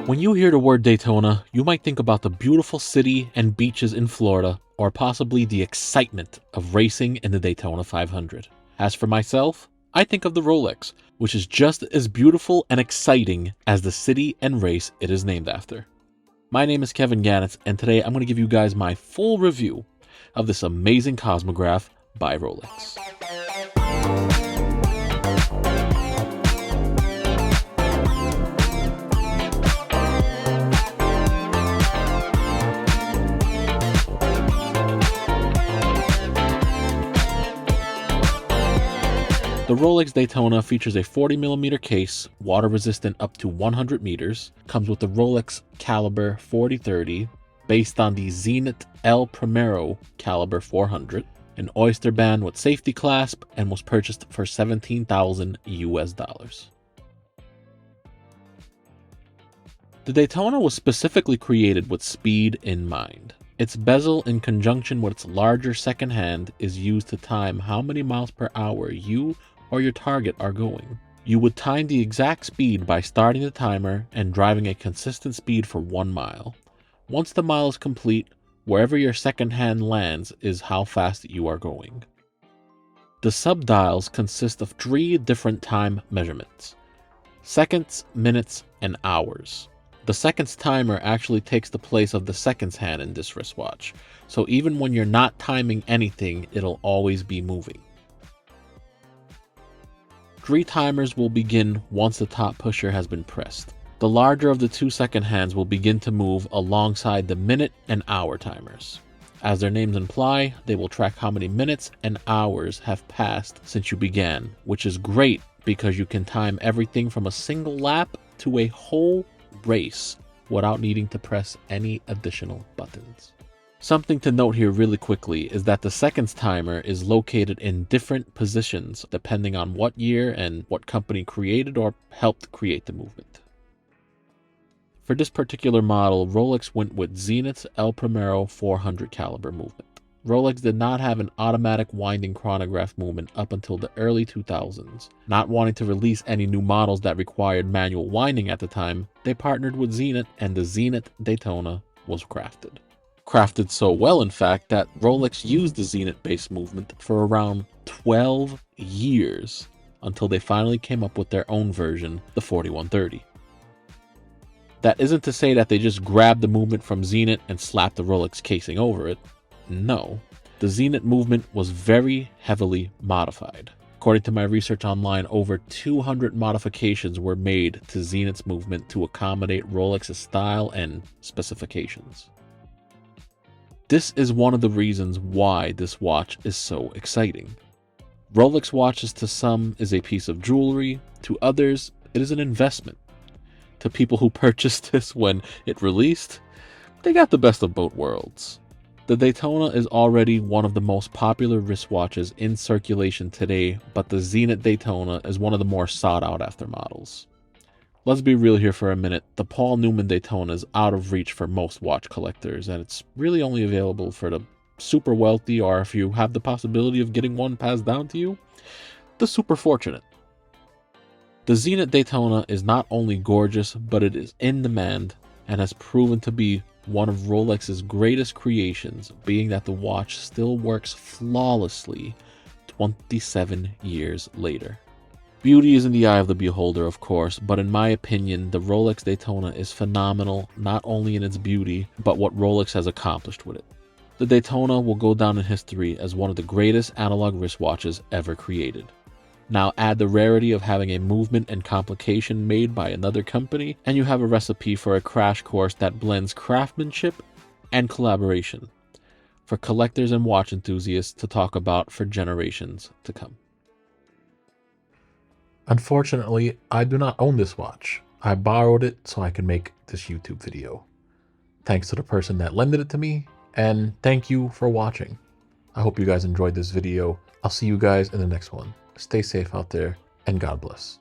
When you hear the word Daytona, you might think about the beautiful city and beaches in Florida, or possibly the excitement of racing in the Daytona 500. As for myself, I think of the Rolex, which is just as beautiful and exciting as the city and race it is named after. My name is Kevin Ganitz, and today I'm going to give you guys my full review of this amazing cosmograph by Rolex. The Rolex Daytona features a 40mm case, water resistant up to 100 meters, comes with the Rolex caliber 4030, based on the Zenith El-Primero caliber 400, an oyster band with safety clasp, and was purchased for $17,000 US. The Daytona was specifically created with speed in mind. Its bezel, in conjunction with its larger second hand, is used to time how many miles per hour you or your target are going. You would time the exact speed by starting the timer and driving a consistent speed for 1 mile. Once the mile is complete, wherever your second hand lands is how fast you are going. The subdials consist of 3 different time measurements: seconds, minutes, and hours. The seconds timer actually takes the place of the seconds hand in this wristwatch, so even when you're not timing anything, it'll always be moving. 3 timers will begin once the top pusher has been pressed. The larger of the 2 second hands will begin to move alongside the minute and hour timers. As their names imply, they will track how many minutes and hours have passed since you began, which is great because you can time everything from a single lap to a whole race without needing to press any additional buttons. Something to note here really quickly is that the seconds timer is located in different positions depending on what year and what company created or helped create the movement. For this particular model, Rolex went with Zenith's El-Primero 400 caliber movement. Rolex did not have an automatic winding chronograph movement up until the early 2000s. Not wanting to release any new models that required manual winding at the time, they partnered with Zenith, and the Zenith Daytona was crafted. Crafted so well, in fact, that Rolex used the Zenith-based movement for around 12 years until they finally came up with their own version, the 4130. That isn't to say that they just grabbed the movement from Zenith and slapped the Rolex casing over it. No, the Zenith movement was very heavily modified. According to my research online, over 200 modifications were made to Zenith's movement to accommodate Rolex's style and specifications. This is one of the reasons why this watch is so exciting. Rolex watches to some is a piece of jewelry, to others it is an investment. To people who purchased this when it released, they got the best of both worlds. The Daytona is already one of the most popular wristwatches in circulation today, but the Zenith Daytona is one of the more sought out after models. Let's be real here for a minute. The Paul Newman Daytona is out of reach for most watch collectors, and it's really only available for the super wealthy, or if you have the possibility of getting one passed down to you, the super fortunate. The Zenith Daytona is not only gorgeous, but it is in demand and has proven to be one of Rolex's greatest creations, being that the watch still works flawlessly 27 years later. Beauty is in the eye of the beholder, of course, but in my opinion, the Rolex Daytona is phenomenal, not only in its beauty, but what Rolex has accomplished with it. The Daytona will go down in history as one of the greatest analog wristwatches ever created. Now add the rarity of having a movement and complication made by another company, and you have a recipe for a crash course that blends craftsmanship and collaboration for collectors and watch enthusiasts to talk about for generations to come. Unfortunately, I do not own this watch. I borrowed it so I can make this YouTube video. Thanks to the person that lended it to me, and thank you for watching. I hope you guys enjoyed this video. I'll see you guys in the next one. Stay safe out there, and God bless.